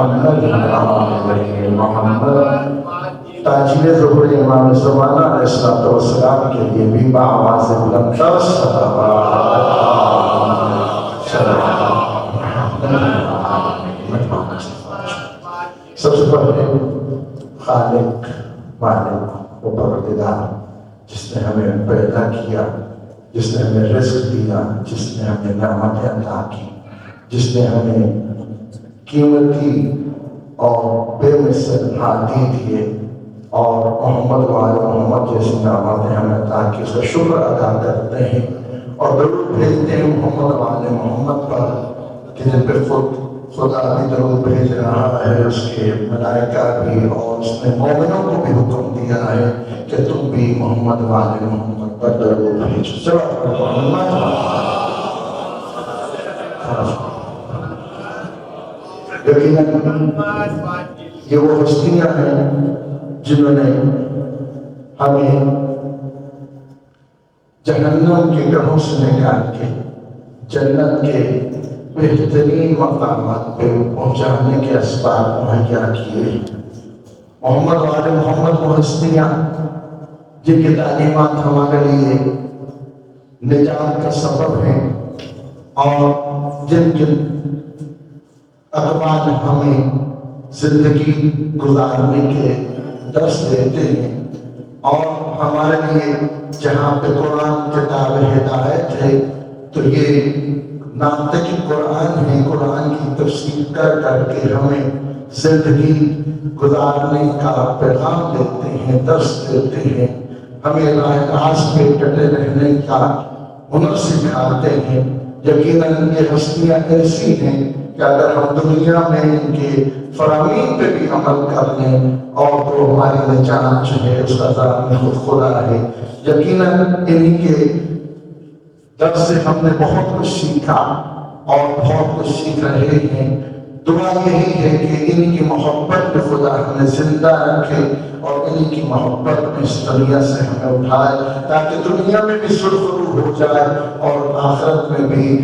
محمد آل محمد۔ تاجیل ظہور امام زمانہ علیہ السلام کے لیے بھی بآواز بلند تر سب سے پہلے خالق مالک و پروردگار جس نے ہمیں پیدا کیا، جس نے ہمیں رزق دیا، جس نے ہمیں نعمتیں عطا کی، جس نے ہمیں قیمتی اور بے مثل ہادی دیے اور محمد وآل محمد جیسی نعمتیں ہمیں عطا کی، اس کا شکر ادا کرتے ہیں اور درود بھیجتے ہیں محمد وآل محمد پر کہ جن پہ خدا بھی درود بھیج رہا ہے، اس کے ملائکہ بھی، اور اس نے مومنوں کو بھی حکم دیا ہے کہ تم بھی محمد وآل محمد پر درود بھیجو۔ یقیناً یہ وہ ہستیاں ہیں جنہوں نے ہمیں جہنم کے گڑھوں سے نکال کے جنت کے بہترین مقامات پہ پہنچانے کے اسباب مہیا کیے۔ محمد وآل محمد وہ ہستیاں جن کی تعلیمات ہمارے لیے نجات کا سبب ہیں اور جن کے اقوال ہمیں زندگی گزارنے کے درس دیتے ہیں، اور ہمارے لیے جہاں پہ قرآن کتاب ہدایت ہے تو یہ ناطق قرآن ہے، قرآن کی تفسیر کر کر کے ہمیں زندگی گزارنے کا پیغام دیتے ہیں، درس دیتے ہیں، ہمیں راہ راست پہ ڈٹے رہنے کا ہنر سکھاتے ہیں۔ یقیناً یہ ہستیاں ایسی ہیں کہ اگر ہم دنیا میں ان کے فرامین پہ بھی عمل کر لیں اور تو ہماری نجات جو ہے اس کا ضامن خود خدا ہے۔ یقیناً انہی کے در سے ہم نے بہت کچھ سیکھا اور بہت کچھ سیکھ رہے ہیں۔ دعا یہی ہے کہ انہی کی محبت میں خدا ہمیں زندہ رکھے اور انہی کی محبت میں اس دنیا سے ہمیں اٹھائے تاکہ دنیا میں بھی سرخرو ہو جائے اور آخرت میں بھی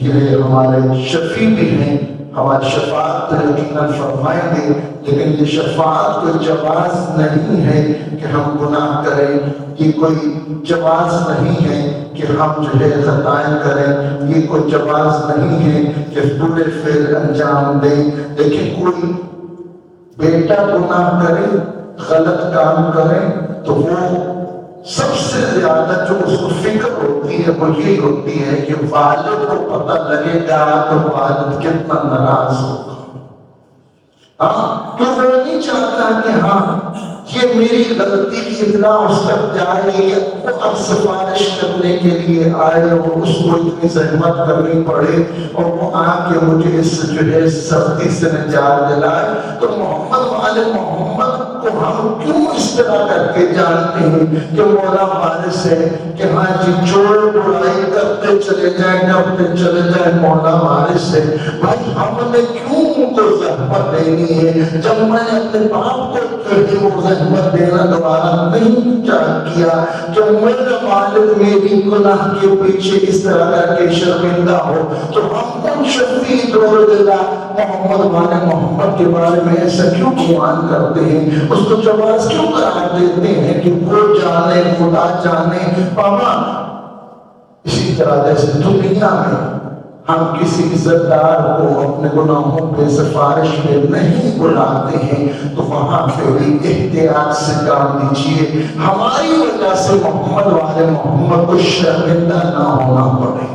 یہ ہمارے شفیع بھی ہیں، ہماری شفاعت تو یقیناً فرمائیں گے، لیکن یہ شفاعت کوئی جواز نہیں ہے کہ ہم گناہ کریں، یہ کوئی جواز نہیں ہے کہ ہم جو ہے خطائیں کریں، یہ کوئی جواز نہیں ہے کہ برے فعل انجام دیں۔ لیکن کوئی بیٹا گناہ کرے، غلط کام کرے تو وہ سب سے زیادہ جو اس کو فکر ہوتی ہے وہ یہ ہوتی ہے کہ والد کو پتہ لگے گا تو والد کتنا ناراض ہوگا۔ تو وہ نہیں چاہتا کہ یہ میری غلطی کی اطلاع اس تک جائے، وہ اب سفارش کرنے کے لیے آئے اور اس کو اتنی زحمت کرنی پڑے اور وہ آ کے مجھے اس جو ہے سختی سے نجات دلائے۔ تو محمد وآل محمد کو ہم کیوں اس طرح کر کے جانتے ہیں کہ مولا وارث ہے کہ جی چور برائی کرتے چلے جائیں کرتے چلے جائیں مولا وارث ہے۔ بھائی ہم نے کیوں ان کو زحمت دینی ہے جب میں نے اپنے باپ کو وہ زحمت دینا دوبارہ نہیں کیا کہ میرا والد میری گناہ کے پیچھے اس طرح کر کے شرمندہ ہو، تو ہم ان شفیع محمد وآل محمد کے بارے میں ایسا کیوں گمان کرتے ہیں، اس کو جواز کیوں قرار دیتے ہیں کہ وہ جانے خدا جانے پاما۔ اسی طرح جیسے دنیا میں ہم کسی عزتدار کو اپنے گناہوں پہ سفارش میں نہیں بلاتے ہیں تو وہاں پہ بھی احتیاط سے کام دیجیے، ہماری وجہ سے محمد وآل محمد کو شرمندہ نہ ہونا پڑے۔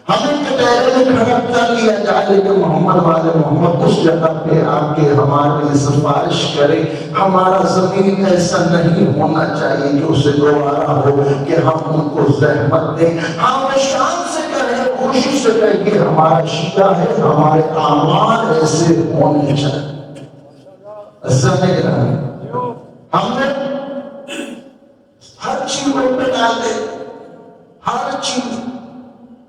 ہمیں کٹہرے میں کھڑا کر لیا جائے لیکن محمد وآل محمد اس جگہ پہ آ کے ہمارے لیے سفارش کرے۔ ہمارا ضمیر ایسا نہیں ہونا چاہیے کہ اسے گوارا ہو کہ ہم ان کو زحمت دیں۔ ہم شان سے کریں، خوشی سے کہیں کہ ہمارا شیعہ ہے، ہمارے اعمال ایسے ہونے چاہیے۔ ہم نے ہر چیز پہ ڈالتے، ہر چیز،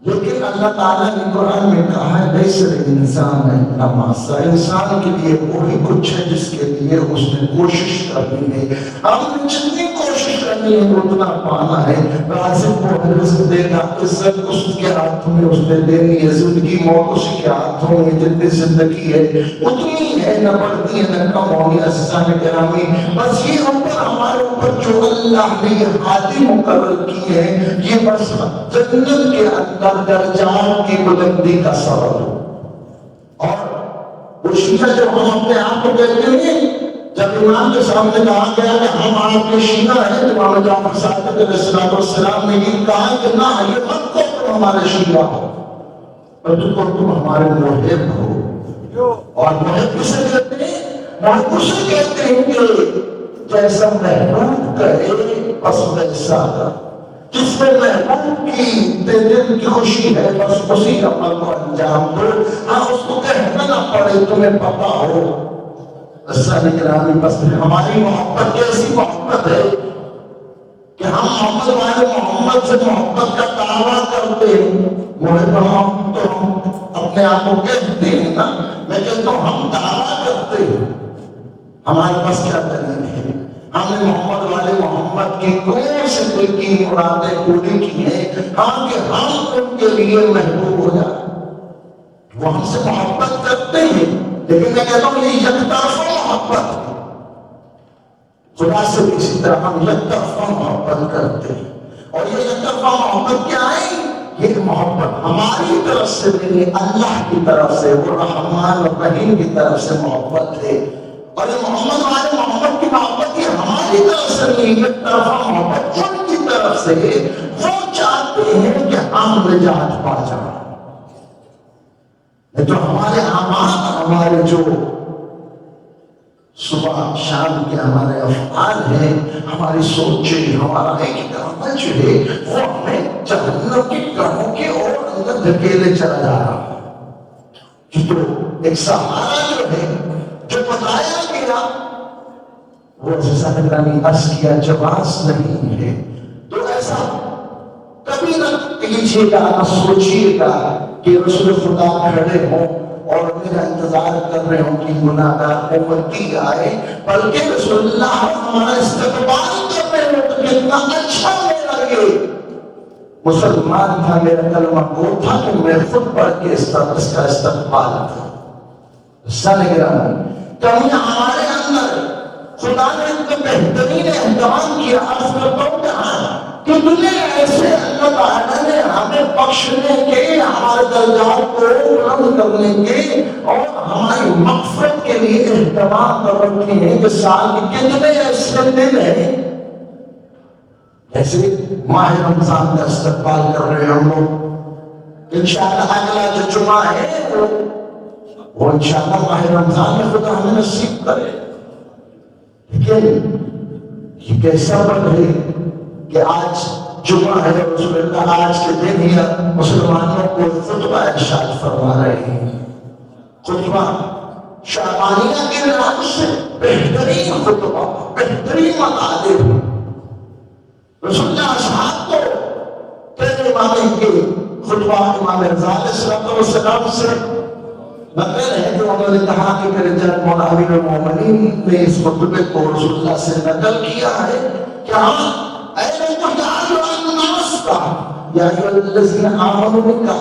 لیکن اللہ تعالیٰ نے قرآن میں کہا ہے لیس الانسان الا ما سعی، انسان کے لیے وہی کچھ ہے جس کے لیے اس نے کوشش کرنی ہے۔ ہم نے جتنی کوشش کرنی نہیں ہے اتنا پانا ہے. رازق کو رزق دینا عزت اس کے ہاتھ میں اس نے دینی ہے. زندگی موت اس کے ہاتھوں میں. جتنی زندگی ہے اتنی ہے، نہ بڑھتی ہے نہ کم ہوگی. عزیزان گرامی بس یہ اوپر ہمارے اوپر جو اللہ نے یہ ہادی مقرر کی ہے یہ بس جنت کے اندر درجات کی بلندی کا سبب ہو. اور وہ شیعہ جب ہم اپنے آپ کو کہتے ہیں، جب امام کے سامنے کہا گیا کہ ہم آپ کے شیعہ ہیں، تو امام جعفر صادق علیہ السلام نے یہ کہا کہ نہ، یہ مت کو تم ہمارے شیعہ ہو، بلکہ تم ہمارے محب ہو. اور محب کسے کہتے ہیں؟ محب اسے کہتے ہیں کہ جیسا محبوب کرے بس ویسا کر. جس میں محبوب کی دل کی خوشی ہے بس اسی عمل کو انجام دو. ہاں اس کو کہنا نہ پڑے، تمہیں پتا ہو. اسلامی گرامی بس ہماری محبت کیسی محبت ہے کہ ہم محمد والے محمد سے محبت کا دعویٰ کرتے ہیں. محبت تو ہم اپنے آپ کو کہتے ہیں نا، میں کہتا ہوں ہم دعویٰ کرتے ہیں. ہمارے پاس کیا دلیل ہے؟ ہم نے محمد والے محمد کی کون سے دل کی مرادیں پوری کی ہیں ہاں کہ ہم ان کے لیے محبوب ہو جائیں. وہ ہم سے محبت کرتے ہیں، لیکن میں کہتا ہوں یہ یک طرفہ محبت ہے. خدا سے اسی طرح ہم یک طرفہ محبت کرتے ہیں. اور یہ یک طرفہ محبت کیا ہے؟ یہ محبت ہماری طرف سے نہیں، اللہ کی طرف سے، وہ رحمان و رحیم کی طرف سے محبت ہے. اور یہ محمد والے محمد کی محبت یہ ہماری طرف سے نہیں، یک طرفہ محبت ان کی طرف سے ہے. وہ چاہتے ہیں کہ ہم نجات پا جائیں. تو ہمارے اعمال، ہمارے جو صبح شام کے ہمارے افعال ہیں، ہماری سوچیں، ہمارا ایک عمل جو ہے وہ ہمیں جہنم کے گڑھوں کے اور اندر دھکیلے چلا جا رہا ہے. تو ایک سہارا جو ہے جو بتایا گیا وہ زندگانی عرض کیا جواز نہیں ہے. تو ایسا کبھی نہ کیجیے گا، نہ سوچیے گا کہ رسول خدا کھڑے ہوں اور میرا انتظار کر رہے ہوں کہ گناہگار امتی آئے، بلکہ رسول اللہ ہمارا استقبال کر رہے ہوں تو کتنا اچھا میرا یہ مسلمان تھا، میرا کلمہ گو تھا کہ میں خود پڑھ کے اس کا استقبال تھا. کمیاں ہمارے اندر خدا نے اتنا بہترین اہتمام کیا. عرض کرتا ہوں کہ ہاں کتنے ایسے اللہ تعالیٰ نے ہمیں بخشنے کے، ہمارے درجات کو بلند کرنے کے اور ہماری مغفرت کے لیے اہتمام کر رکھے ہیں کہ سال کے کتنے ایسے دن ہیں. ایسے ماہ رمضان کا استقبال کر رہے ہیں ہم لوگ. انشاءاللہ اگلا جو جمعہ ہے وہ انشاءاللہ ماہ رمضان میں خدا ہمیں نصیب کرے. لیکن یہ کیسا بات ہے کہ آج جمعہ ہے، رسول اللہ آج کے دن ہی مسلمانوں کو خطبہ ارشاد فرما رہے ہیں. خطبہ شعبانیہ کے نام سے بہترین خطبہ، بہترین مطالب. رسول اللہ اصحاب کو پہلے امام کے خطبہ امام رضا علیہ السلام سے نقل ہے جو انہوں نے کہا کہ میرے جناب مولا امیر المومنین نے اس خطبے کو رسول اللہ سے نقل کیا ہے کہ ہم ایسے مجال الناس کا یا الذین آمنوا کا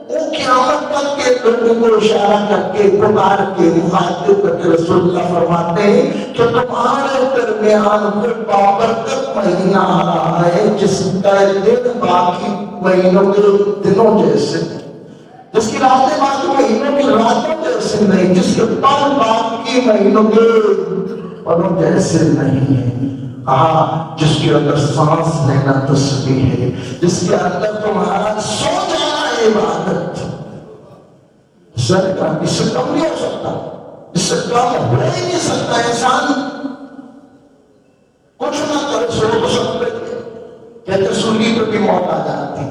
وہ قیامت تک کے لوگوں کو اشارہ کر کے پکار کے مخاطب کر کے رسول اللہ فرماتے ہیں کہ تمہارے درمیان کوئی بابرکت مہینہ آ رہا ہے جس کا دن باقی مہینوں کے دنوں جیسے، جس کی راتیں باقی مہینوں کی راتوں جیسے نہیں، جس کے پل باقی مہینوں کے پلوں جیسے نہیں ہے. جس کے اندر سانس لینا تسبیح ہے، جس کے اندر تمہارا سو جانا عبادت. سر کا اس سے کم نہیں ہو سکتا، اس سے کم ہو ہی نہیں سکتا. انسان کچھ نہ کرے سو تو سب پہ کہتے سولی پہ بھی موت آ جاتی،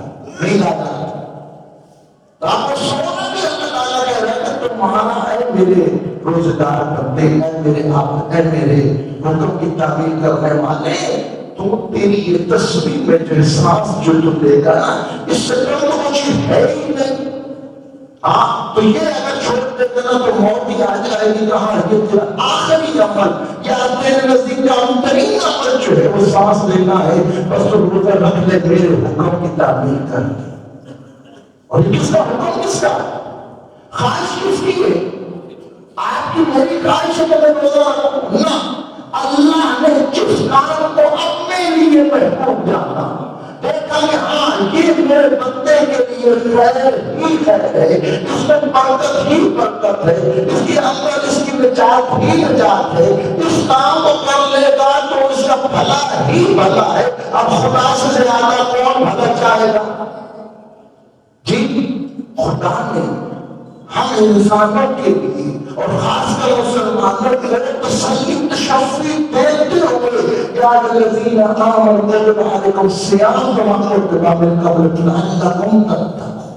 نیند آ جاتی. آپ کو سونا بھی اللہ تعالیٰ کہہ رہا ہے کہ تمہارا ہے میرے روزگار بندے، اے میرے آپ، اے میرے حکم کی تعمیل کرنے والے، تو تیری یہ تسبیح میں جو احساس جو تم دے گا نا اس سے کم تو کچھ ہے ہی نہیں. تو یہ اگر چھوڑ دیتے نا تو موت ہی آ جائے گی. کہاں یہ تیرا آخری عمل یا تیرے نزدیک کا ترین عمل جو ہے وہ سانس لینا ہے، بس تو روزہ رکھ لے، میرے حکم کی تعمیل کر دے۔ اور یہ کس کا حکم، کس کا خواہش کس کی ہے؟ آپ کی میری خواہش ہے کہ میں روزہ رکھوں؟ نہ، اللہ نے جس کام کو اپنے لیے محفوظ جانا، دیکھا کہ ہاں یہ میرے بندے کے لیے خیر ہی خیر ہے، اس میں برکت ہی برکت ہے، اس کے اندر اس کی نجات ہی نجات ہے، اس کام کو کر لے گا تو اس کا بھلا ہی بھلا ہے۔ اب خدا سے زیادہ کون بھلا چاہے گا؟ جی، خدا نے ہم انسانوں کے لیے اور خاص کر مسلمانوں کے لیے تسلی تشفی دیتے ہوئے یا الذین آمنوا کتب علیکم الصیام کما کتب من قبلکم لعلکم تتقون،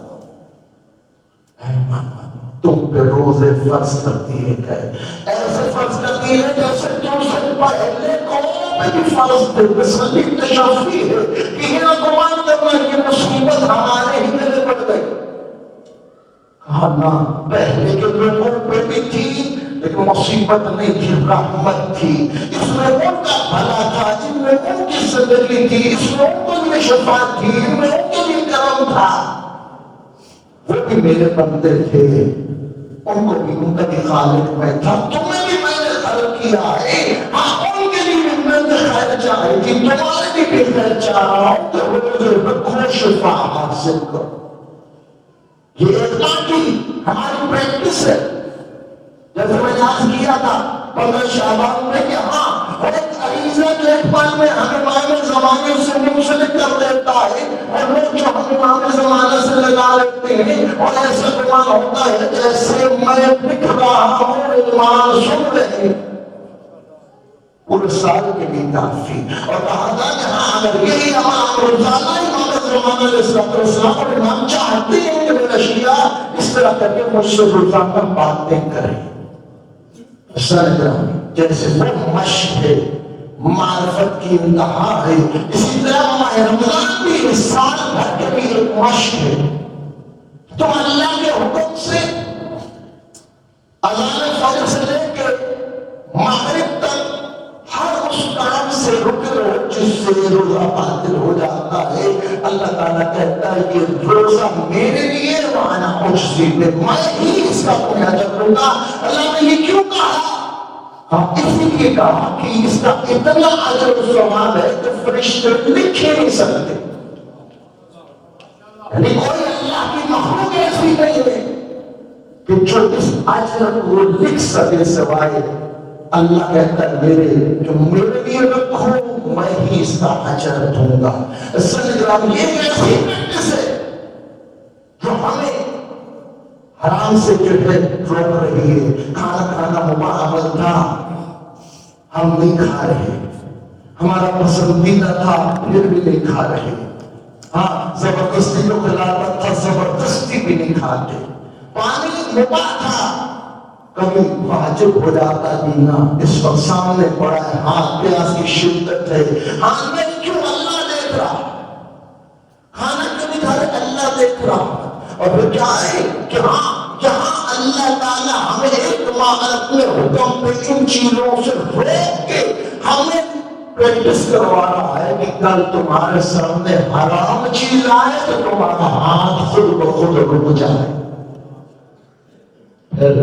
تم پہ روزے فرض کر دیے گئے، ایسے فرض کر دیے جیسے تم سے پہلے قوم میں بھی فرض تھے۔ تسلی تشفی ہے کہ یہ گمان کرنا کہ مصیبت ہمارے ہی دل پڑ گئی۔ کہا نہ، پہلے کے لوگوں پہ بھی تھی لیکن مصیبت نہیں تھی، رحمت تھی، اس میں ان کا بھلا تھا، ان میں ان کی زندگی تھی، اس میں ان کے لیے شفاعت تھی، ان میں ان کے لیے کرم تھا۔ وہ بھی میرے بندے تھے، ان کو بھی ان کا بھی خالق میں تھا، تمہیں بھی میں نے خلق کیا ہے، ہاں ان کے لیے بھی میں نے خیر چاہی تھی، تمہارے لیے بھی خیر چاہ رہا ہوں کہ روزے رکھو، شفا حاصل کرو۔ یہ اتنا کی ہماری پریکٹس ہے، جیسے میں نے آج کیا تھا 15 شعبان میں کہ ہاں ایک عریضہ جو ایک پل میں ہمیں امام زمانے سے منسلک کر دیتا ہے، اور لوگ جو ہم امام زمانے سے لگا لیتے ہیں، اور ایسا گمان ہوتا ہے جیسے میں لکھ رہا ہوں، ایمان سن رہے ہیں، پورے سال کے لیے کافی۔ اور کہا تھا کہ ہاں اگر یہی امام روزانہ امام زمانہ علیہ السلام اور امام چاہتے ہیں کہ میرا شیعہ اس طرح کر کے مجھ سے روزانہ باتیں کریں، جیسے وہ مشق ہے، معرفت کی انتہا ہے، اسی طرح ماہ رمضان بھی اس سال بھر کے بھی ایک مشق ہے۔ تو اللہ کے حکم سے اذان فجر سے لے کے مغرب تک ہر اس کام سے رک رہو جس سے روزہ باطل ہو جاتا ہے۔ اللہ تعالیٰ کہتا ہے کہ روزہ میرے لیے وانا اجزی بہ، میں ہی اس کا کوئی اجر دوں گا۔ اللہ نے یہ کیوں کہا؟ ہم اسی لیے کہا کہ اس کا اتنا اجر و ثواب ہے کہ فرشتے لکھ ہی نہیں سکتے، یعنی کوئی اللہ کی مخلوق ایسی نہیں ہے کہ جو اس اجر کو لکھ سکے سوائے اللہ کہتا ہے میرے، جو میرے لیے رکھو میں ہی اس کا اجر دوں گا۔ سنگرام یہ ایسی پریکٹس ہے جو ہمیں حرام سے جو ہے روک رہی ہے۔ کھانا کھانا مباح تھا، ہم نہیں کھا رہے، ہمارا پسندیدہ تھا پھر بھی نہیں کھا رہے۔ ہاں زبردستی کو خلافت تھا، زبردستی بھی نہیں کھاتے۔ پانی مباح تھا، کبھی واجب ہو جاتا پینا، اس وقت سامنے پڑا ہے، ہاں پیاس کی شدت ہے، ہاں میں کیوں اللہ دیکھ رہا، کھانا کیوں نہیں کھا رہے، اللہ دیکھ رہا۔ اور پھر کیا ہے کہ ہاں جہاں اللہ تعالیٰ ہمیں ایک ماہ اپنے حکم پہ ان چیزوں سے روک کے ہمیں پریکٹس کروا رہا ہے کہ کل تمہارے سامنے حرام چیز آئے تو تمہارا ہاتھ خود بخود رک جائے، پھر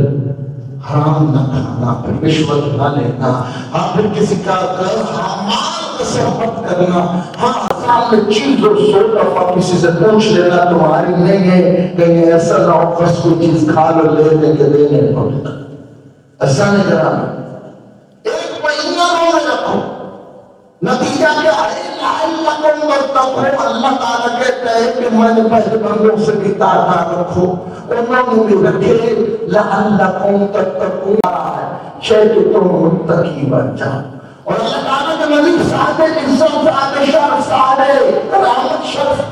حرام نہ کھانا، پھر رشوت نہ لینا، ہاں پھر کسی کا مال تصرف کرنا، ہاں سامنے چیز اور سو دفعہ کسی سے پوچھ لینا تمہاری نہیں ہے، کہیں ایسا نہ ہو بس کوئی چیز کھا لو لے لے کے دینے پڑتا، ایسا نہیں کرانا۔ ایک مہینہ روزے رکھو، نتیجہ کیا ہے؟ لعلکم تتقون، اللہ تعالیٰ کہتا ہے کہ میں نے پہلے بندوں سے بھی تعداد رکھو، انہوں نے بھی رکھے، لعلکم تتقون، شاید تم متقی بن جاؤ۔ اور اللہ تعالیٰ کے نبی صاحب عزت صاحب شرف صاحب رحمت شرف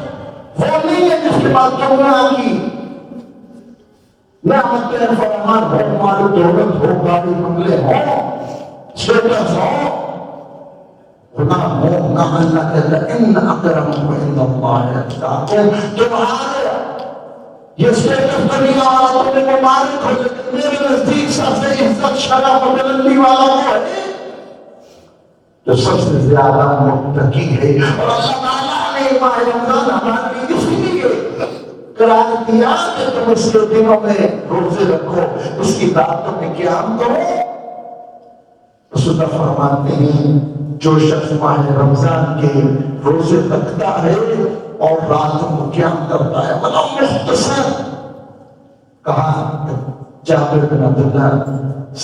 وہ نہیں ہے جس کے بعد جمعہ کی نعمت فرمان ہو، مال دولت ہو، گاڑی بنگلے ہو، اسٹیٹس ہو، خدا ہو نہ، اللہ کہتا ہے ان اکرمکم عند اللہ اتقاکم، تمہارے یہ اسٹیٹس دنیا والا تمہیں مبارک ہو، لیکن میرے نزدیک سب سے عزت شرف و بلندی والا وہ ہے جو وہ سب سے زیادہ متقی ہے۔ اور اللہ تعالیٰ نے ماہ رمضان ہمارے لیے اس لیے قرار دیا کہ تم اس کے دنوں میں روزے رکھو، اس کی راتوں میں قیام کرو۔ رسول اللہ فرماتے ہیں جو شخص ماہ رمضان کے روزے رکھتا ہے اور راتوں کو قیام کرتا ہے، مطلب مختصر کہا، جابر بن عبداللہ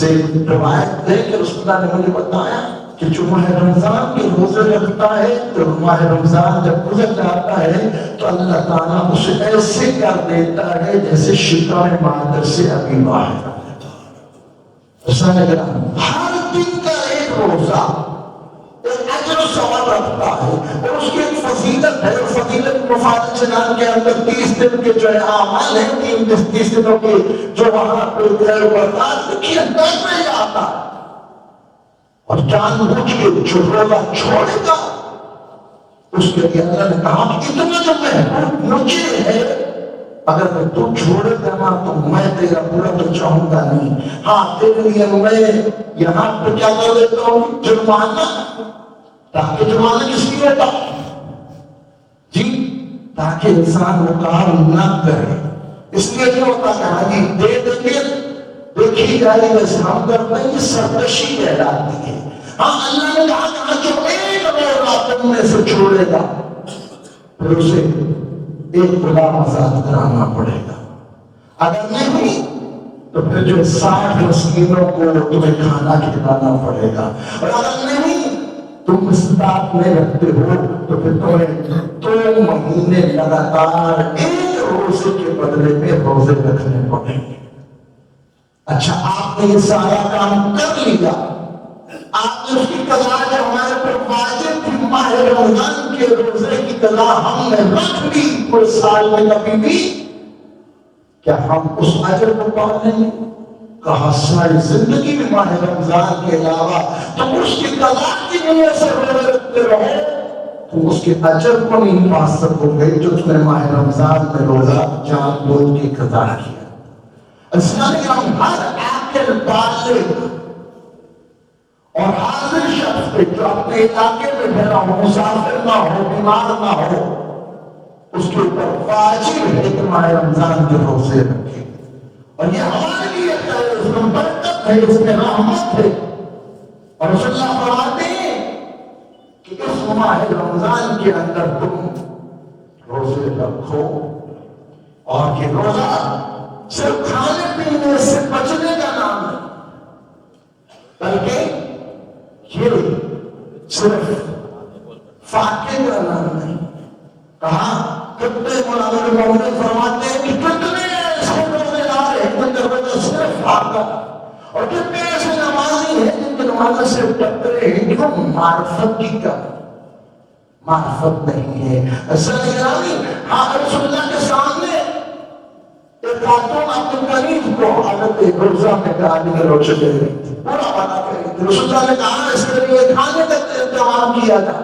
سے روایت ہے کہ رسول اللہ نے مجھے بتایا کہ جو ماہ رمضان کے روزے رکھتا ہے تو ماہ رمضان جب گزر جاتا ہے تو اللہ تعالیٰ اسے ایسے کر دیتا ہے جیسے شکار مادر سے ابھی باہر ہر دن کا ایک روزہ ایک اجر و ثواب رکھتا ہے، اور اس کی ایک فضیلت ہے۔ فضیلت مفاد جنان کے اندر 30 دن کے جو اعمال ہیں، 30 دنوں کے جو وہاں پہ خیر و برکات لکھی اندر میں آتا ہے، اور جان بوجھ کے جو روزہ چھوڑے گا اس کے لیے اللہ نے کہا کہ اتنا جو محبوب مجھے ہے، اگر میں تو چھوڑے دینا تو میں تیرا پورا تو چاہوں گا نہیں، ہاں تیرے لیے میں یہاں پہ کیا کر دیتا ہوں، جرمانہ، تاکہ جرمانہ کس لیے ہوتا جی، تاکہ انسان وہ کام نہ کرے۔ اس لیے نہیں ہوتا کہ ہاں جی دے دیں گے دیکھی جائے ویسے ہم کرتے ہیں، یہ سرکشی کہلاتی ہے۔ ہاں اللہ نے کہا کہ جو ایک روزہ تم میں سے چھوڑے گا پھر اسے ایک غلام آزاد کرانا پڑے گا، اگر نہیں تو پھر جو 60 مسکینوں کو تمہیں کھانا کھلانا پڑے گا، اور اگر نہیں تم استطاعت میں رکھتے ہو تو پھر تمہیں 2 مہینے لگاتار ایک روزے کے بدلے میں روزے رکھنے پڑیں گے۔ اچھا آپ نے یہ سارا کام کر لیا، آپ نے اس کی قضا جو ہمارے پر واجب تھی ماہ رمضان کے روزے کی قضا ہم نے رکھ لی پورے سال میں کبھی بھی، کیا ہم اس اجر کو پا لیں گے؟ کہا ساری زندگی میں ماہ رمضان کے علاوہ تم اس کی قضا کی نیت سے روزے رکھتے رہو تو اس کے اجر کو نہیں پا سکو گے جو تم نے ماہ رمضان میں روزہ جان بوجھ کے قضا کیا۔ اسلام ہم ہر عاقل بالغ اور حاضر شخص پہ جو اپنے علاقے میں ٹھہرا ہو، مسافر نہ ہو، بیمار نہ ہو، اس کے اوپر واجب ہے کہ ماہ رمضان کے روزے رکھے، اور یہ ہمارے لیے خیر، اس میں برکت ہے، اس میں رحمت ہے۔ اور رسول اللہ فرماتے ہیں کہ اس ماہ رمضان کے اندر تم روزے رکھو، اور یہ روزہ صرف کھانے پینے سے بچنے کا نام ہے، بلکہ یہ صرف فاقے کا نام نہیں۔ کہا کتنے مناظر مومن فرماتے ہیں کہ کتنے ایسے روزے دار ہیں جن کا روزہ صرف فاقہ، اور کتنے ایسے نمازی ہیں جن کے نمازیں صرف ٹکرے ہیں، کیوں؟ معرفت کی کم، معرفت نہیں ہے۔ ہاں رسول اللہ کے سامنے ایک خاتون عبدالغنیف کو حالت روزہ میں گالی گلوچ دے رہی تھی، برا بنا کر رہی تھی۔ رسول اللہ نے کہا اس کے لیے کھانے کا انتظام کیا تھا،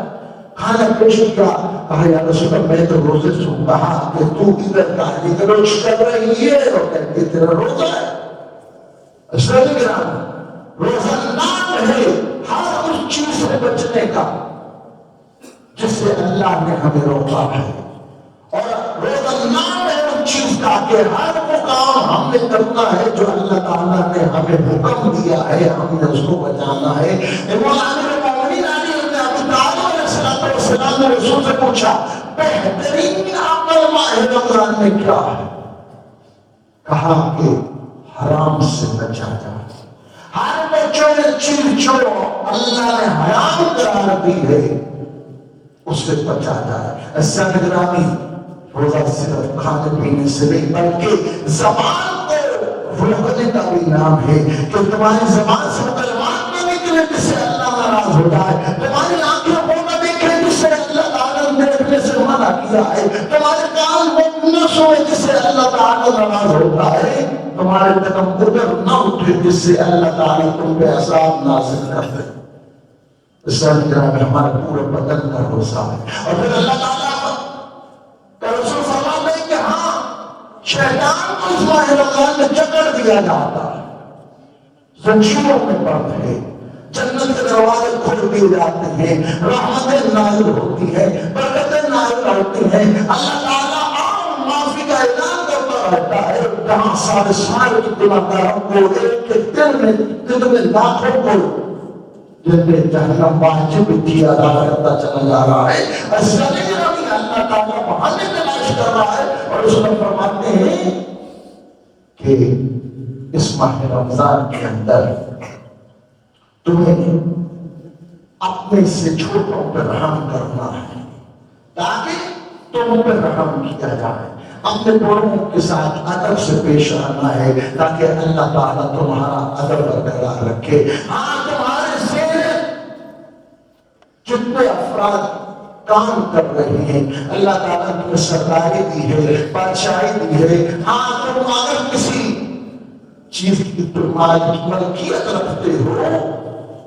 کھانا پیش کیا، کہا یا رسول اللہ میں تو روزے سے ہوں، کہا کہ تو ادھر گالی گلوچ کر رہی ہے اور کہتی ہے تیرا روزہ ہے۔ روزہ نام ہے ہر اس چیز سے بچنے کا جس سے اللہ نے ہمیں روکا ہے، اور روزہ نام ہے اس چیز کا کہ ہر وہ کام ہم نے کرنا ہے جو اللہ تعالیٰ نے ہمیں حکم دیا ہے، ہم نے اس کو بچانا ہے۔ السلام نے رسول سے پوچھا بہترین عمل ماہ رمضان میں کیا ہے؟ کہا کہ حرام سے بچا جائے، ہر بچوں نے چیز جو اللہ نے حرام قرار دی ہے اس سے بچا جائے۔ ایسا نگرانی روزہ صرف کھانے پینے سے نہیں بلکہ زبان کو روکنے کا بھی نام ہے کہ تمہاری زبان سے کلمات نہ نکلے جس سے اللہ ناراض ہوتا ہے، تمہاری آنکھیں وہ نہ دیکھیں جس سے اللہ تعالیٰ نے دیکھنے سے منع کیا ہے، تمہارے کان وہ نہ سوئے جس سے اللہ تعالیٰ ناراض ہوتا ہے، تمہارے قدم ادھر نہ اٹھے جس سے اللہ تعالیٰ تم پہ عذاب نازل کر دے۔ اس طرح میں ہمارے پورے بدن کا روزہ ہے، اور پھر اللہ تعالیٰ کا رسول فرماتے ہیں کہ ہاں شیطان کو اس ماہ رمضان میں جکڑ دیا جاتا ہے، زنجیروں میں بند ہے، جنت کے دروازے کھول دیے جاتے ہیں، رحمتیں نازل ہوتی ہیں، برکتیں نازل ہوتی ہیں، اللہ تعالیٰ عام معافی کا اعلان کرتا رہتا ہے، جہاں سارے سال کی گناہگاروں کو ایک دن میں لاکھوں کو جن میں جہنم واجب کی ادا کرتا چلا جا رہا ہے، ایسا نہیں کہ اللہ تعالیٰ بہانے تلاش کر رہا ہے، اور اس میں فرماتے ہیں کہ اس ماہ رمضان کے اندر تمہیں اپنے سے چھوٹوں پر رحم کرنا ہے تاکہ تم پر رحم کیا جائے، اپنے بڑوں کے ساتھ ادب سے پیش آنا ہے تاکہ اللہ تعالیٰ تمہارا ادب برقرار رکھے۔ ہاں تمہارے سے جتنے افراد کام کر رہے ہیں اللہ تعالیٰ تمہیں سرداری دی ہے، بادشاہی دی ہے، ہاں تم اگر کسی چیز کی ملکیت رکھتے ہو،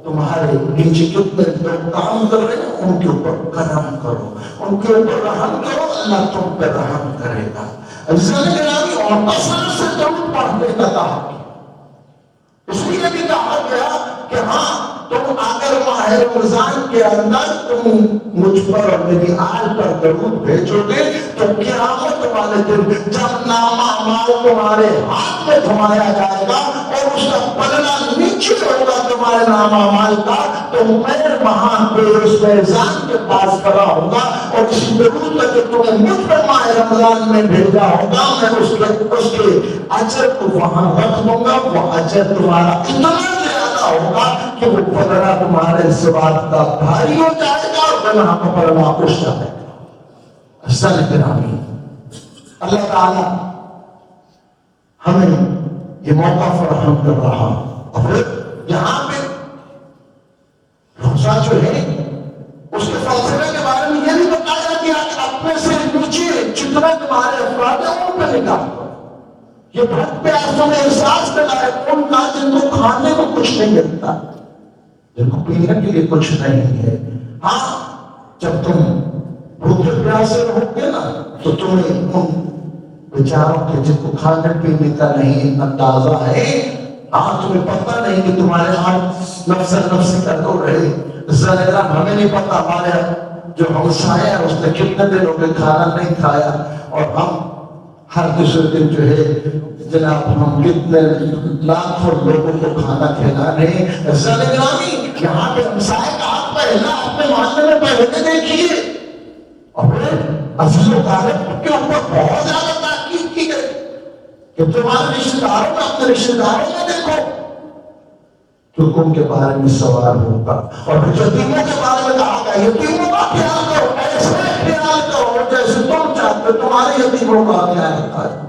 تمہارے نیچے کتنے لوگ کام کر رہے ہیں ان کے اوپر کرم کرو، ان کے اوپر رحم کرو، اللہ تم پہ رحم کرے گا۔ اور اصل سے تم پڑھنے کا کہا، اس لیے بھی کہا گیا کہ ہاں تم اگر ماہ رمضان کے اندر تم مجھ پر اور میری آل پر درود بھیجو گے تو قیامت والے دن جب نامہ اعمال تمہارے ہاتھ میں تھمایا جائے گا اور اس کا پلڑا نیچے ہوگا تمہارے نامہ اعمال کا، تو میں وہاں پہ اس میزان کے پاس کھڑا ہوگا اور اسی درود تک کہ تمہیں مجھ پر ماہ رمضان میں بھیجا ہوگا میں اس کے اجر کو وہاں رکھ دوں گا، وہ اجر تمہارا اتنا ہوگا کہ وہ پلڑا تمہارے سواد کا بھاری ہو جائے گا اور گناہ کا پلڑا اٹھ جائے گا۔ اصل گرامی اللہ تعالیٰ ہمیں یہ موقع فراہم کر رہا، اور پھر یہاں پہ روزہ جو ہے اس کے فلسفے کے بارے میں یہ بھی بتایا گیا کہ اپنے سے نیچے جتنے تمہارے افراد ہیں ان پہ نگاہ کرو، یہ بھوک پیاسوں میں احساس دلائے ان کا جن کو کھانے کو کچھ نہیں ملتا، جن کو پینے کے لیے کچھ نہیں ہے۔ ہاں جب تم بھوکے پیاسے رہو گے نا تو تمہیں ان بیچاروں کے جن کو کھانے پینے کا نہیں اندازہ ہے، ہاں تمہیں پتہ نہیں کہ تمہارے ہاتھ نفسی کر دو رہے، ذرا ہمیں نہیں پتا ہمارے جو ہمسایہ ہے اس نے کتنے دن ہو گئے کھانا نہیں کھایا، اور ہم ہر دوسرے دن جو ہے جناب ہم کتنے لاکھوں لوگوں کو کھانا کھلا رہے ہیں۔ گرامی یہاں پہ ہمسائے کا ہاتھ پہلا اپنے معاملے میں پہلے دیکھیے، اور پھر عزیز و اقارب کے اوپر بہت زیادہ تاکید کی گئی کہ تمہارے رشتے داروں میں اپنے رشتے داروں میں دیکھو تو ان کے بارے میں سوال ہوگا، اور پھر یتیموں کے بارے میں کہا گیا یتیموں کا خیال کرو، ایسے خیال کرو جیسے تم چاہتے تمہارے یتیموں کا خیال رکھا ہے۔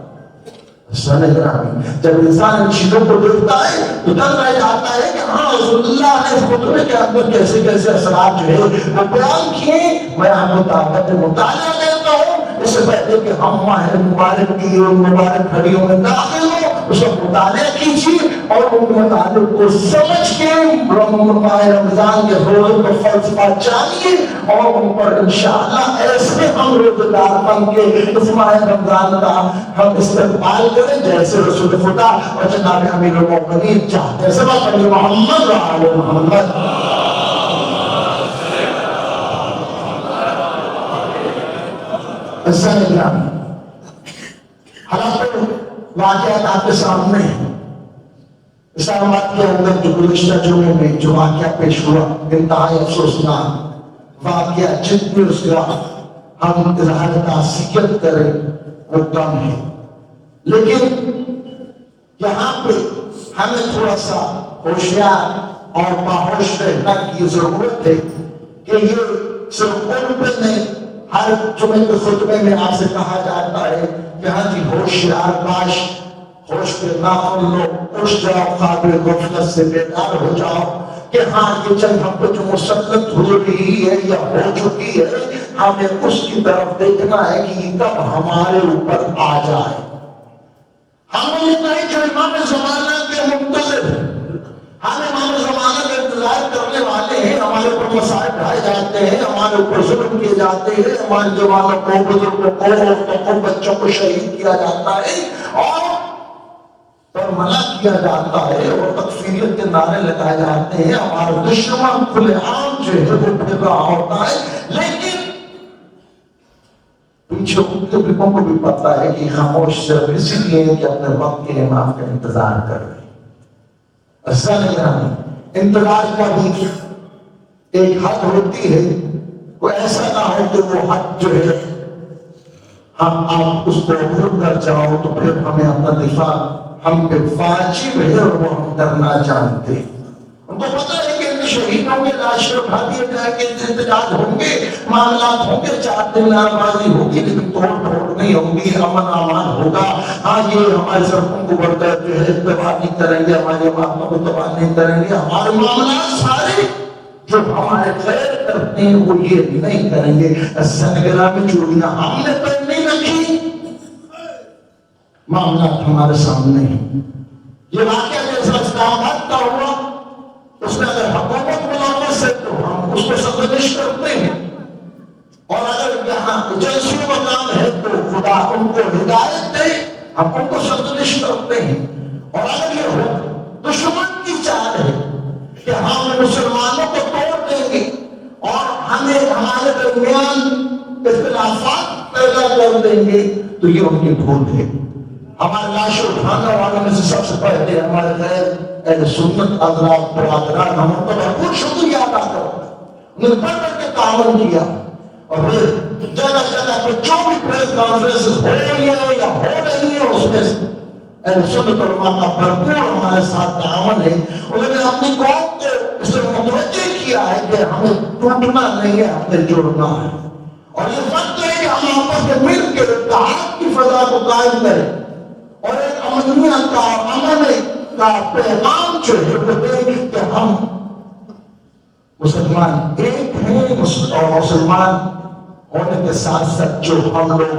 جب انسان ان چیزوں کو دیکھتا ہے تو دل رہ جاتا ہے کہ ہاں رسول اللہ نے اس خطبے کے اندر کیسے کیسے اثرات جو ہے وہ بیان کیے۔ میں آپ کو طاقت مطالعہ دیتا ہوں اس سے پہلے کہ ہم ماہ مبارک کی مبارک گھڑیوں میں داخل ہوں، اس کا مطالعہ کیجیے اور ان مطالب کو سمجھ کے ماہ رمضان کے روزے کو فلسفہ جانیے، اور ان پر انشاءاللہ ایسے ہم روزدار بن کے اس ماہ رمضان کا ہم استقبال کریں جیسے رسول خدا اور جناب امیر المومنین چاہتے ہیں۔ سب اپنے محمد و آل محمد۔ حالات واقعات آپ کے سامنے ہیں۔ اسلام آباد کے اندر جو گزشتہ جمعے میں جو واقعہ پیش ہوا انتہائی افسوسناک واقعہ، جتنی اس کا ہم اظہار تعصیت کریں وہ کم ہے، لیکن یہاں پہ ہمیں تھوڑا سا ہوشیار اور باہوش رہنا کی ضرورت ہے کہ یہ صرف ان پہ نہیں، ہر جمعے کے خطبے میں آپ سے کہا جاتا ہے کہ ہاں جی ہوشیار باش، ہوش پہ ناخن لو، اٹھ جاؤ، قابل غفلت سے بیدار ہو جاؤ کہ ہاں یہ چند ہم پہ جو مسلط ہو رہی ہے یا ہو چکی ہے ہمیں اس کی طرف دیکھنا ہے کہ یہ کب ہمارے اوپر آ جائے۔ ہم یہ نہیں کہ امام زمانہ کے منتظر، ہم امام زمانہ کا انتظار کرنے والے ہیں، ہمارے اوپر مسائل ڈھائے جاتے ہیں، ہمارے اوپر ظلم کیے جاتے ہیں، ہمارے جوانوں کو، بزرگوں کو، عورتوں کو، بچوں کو شہید کیا جاتا ہے، اور پر منع کیا جاتا ہے اور تکفیریت کے نعرے لگائے جاتے ہیں، ہمارا دشمن کھلے عام جو ہے وہ پھر رہا ہوتا ہے، لیکن پیچھے ان کے لوگوں کو بھی پتا ہے کہ خاموش صرف اسی لیے کہ اپنے وقت کے امام کا انتظار کر رہے ہیں۔ ایسا نہیں، انتظار کا بھی ایک حد ہوتی ہے، کوئی ایسا نہ ہو کہ وہ حد جو ہے آپ اس کو بھول کر جاؤ تو پھر ہمیں اپنا دفاع ہم پہ واجب ہے اور وہ ہم کرنا جانتے ہیں۔ ان کو پتا ہے کہ ان شہیدوں کے لاشیں اٹھا دیے جائیں گے، احتجاج ہوں گے، معاملات ہوں گے، 4 دن نعربازی ہوگی، لیکن توڑ پھوڑ نہیں ہوگی، امن امان ہوگا۔ ہاں یہ ہماری سڑکوں کو بڑھ کر جو ہے تباہ نہیں کریں گے، ہماری عمارتوں کو تباہ نہیں کریں گے، ہمارے معاملات سارے جو ہمارے خیر کرتے ہیں وہ یہ نہیں کریں گے۔ سنگرہ میں چوڑیاں ہم نے پہن نہیں رکھی، معاملات ہمارے سامنے ہیں۔ یہ واقعہ جیسا اسلام آباد کا ہوا، اس میں اگر حکومت ملوث ہے تو ہم اس کو سرزنش کرتے ہیں، اور اگر یہاں ایجنسیوں کا کام ہے تو خدا ان کو ہدایت دے، ہم ان کو سرزنش کرتے ہیں۔ اور اگر یہ ہو دشمن کی چال ہے کہ ہم مسلمانوں کو توڑ دیں گے اور ہمیں ہمارے درمیان اختلافات پیدا کر دیں گے، تو یہ ان کی بھول ہے۔ ہمارے لاشوں اٹھانے والوں میں سے سب سے پہلے ہمارے غیر اہل سنت حضرات برادران، ہم ان کا بہت شکریہ ادا کرتے ہیں، انہوں نے بڑھ کے تعاون کیا، اور پھر جگہ جگہ پہ جو بھی پریس کانفرنس ہو رہی ہے یا ہو رہی ہے اس میں اہل سنت علماء کا بھرپور ہمارے ساتھ تعاون ہے۔ انہوں نے اپنی قوم کو اس سے متوجہ کیا ہے کہ ہمیں ٹوٹنا نہیں ہے، ہمیں جوڑنا ہے، اور یہ وقت ہے کہ ہم آپس میں مل کے اتحاد کی فضا کو قائم کریں اور ایک امنیت کا امن کا پیغام جو ہے وہ دیں کہ ہم مسلمان ایک ہیں، اور مسلمان ہونے کے ساتھ ساتھ جو ہم لوگ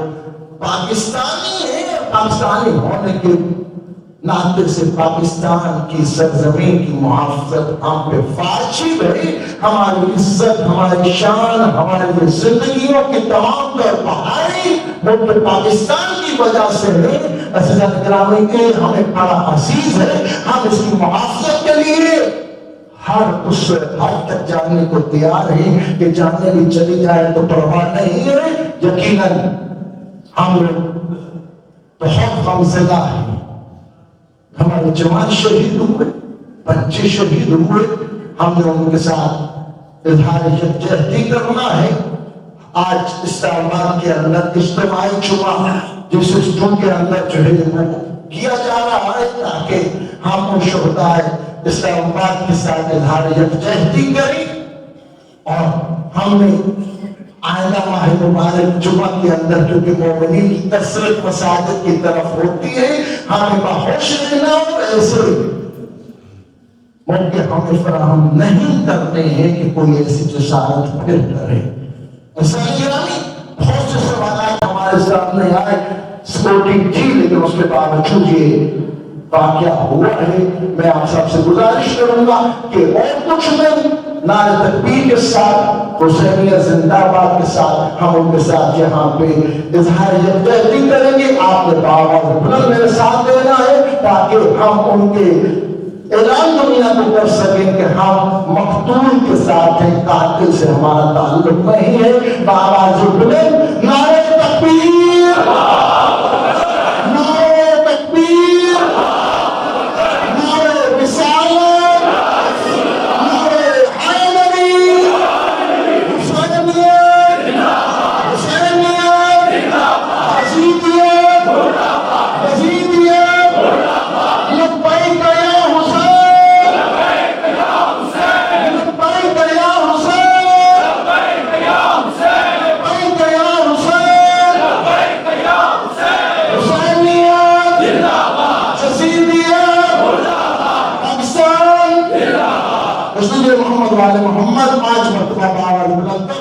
پاکستانی ہیں، پاکستانی ہونے کے ناطے سے پاکستان کی سرزمین کی محافظت ہم پہ واجب ہے۔ ہماری عزت، ہماری شان، ہماری زندگیوں کی تمام تر بہاری ملک پاکستان کی وجہ سے ہے۔ عزیزان گرامی، یہ ہمیں بڑا عزیز ہے، ہم اس کی محافظت کے لیے ہر اس حد تک جانے کو تیار ہے کہ جانے بھی چلی جائے تو پرواہ نہیں ہے۔ یقیناً ہم لوگ بہت غمزدہ ہیں، ہمارے جوان شہید ہوئے، بچے شہید ہوئے، ہم نے ان کے ساتھ اظہار یکجہتی کرنا ہے۔ آج اسلام آباد کے اندر اجتماعی جمعہ جس سسٹم کے اندر جو ہے وہ کیا جا رہا ہے تاکہ ہم ان شہداء اسلام آباد کے ساتھ اظہار یکجہتی کریں، اور ہم نے آئندہ ماہ مبارک جمعہ کے اندر کیونکہ مومنین کی کثرت مساجد کی طرف ہوتی ہے، ہمیں باہوش رہنا اور ایسے موقع ہمیں فراہم نہیں کرتے ہیں کہ کوئی ایسی جسارت پھر کرے۔ گرامی، بہت سے سوالات ہمارے سامنے آئے، سپورٹنگ تھی لیکن اس کے باوجود یہ واقعہ ہوا ہے۔ میں آپ سب سے گزارش کروں گا کہ اور کچھ نہیں، نعرہ تکبیر کے ساتھ، حسینیہ زندہ باد کے ساتھ ہم ان کے ساتھ یہاں پہ اظہار یکجہتی کریں گے۔ آپ نے بآواز بلند میرے ساتھ دینا ہے تاکہ ہم ان کے اعلان دنیا کو کر سکیں کہ ہم مقتول کے ساتھ ہیں، قاتل سے ہمارا تعلق نہیں ہے۔ بآواز بلند نعرہ تکبیر، نعرہ تکبیر، نعرہ رسالت، نعرہ حیدری، حسینیت، حسینیت، یزیدیت، یزیدیت، لبیک یا حسین، لبیک یا حسین، لبیک یا حسین، لبیک یا حسین، لبیک یا حسین، لبیک یا حسین، حسینیت زندہ باد، یزیدیت مردہ باد، پاکستان زندہ باد۔ رسول محمد وآل محمد 5 مرتبہ بآواز بلند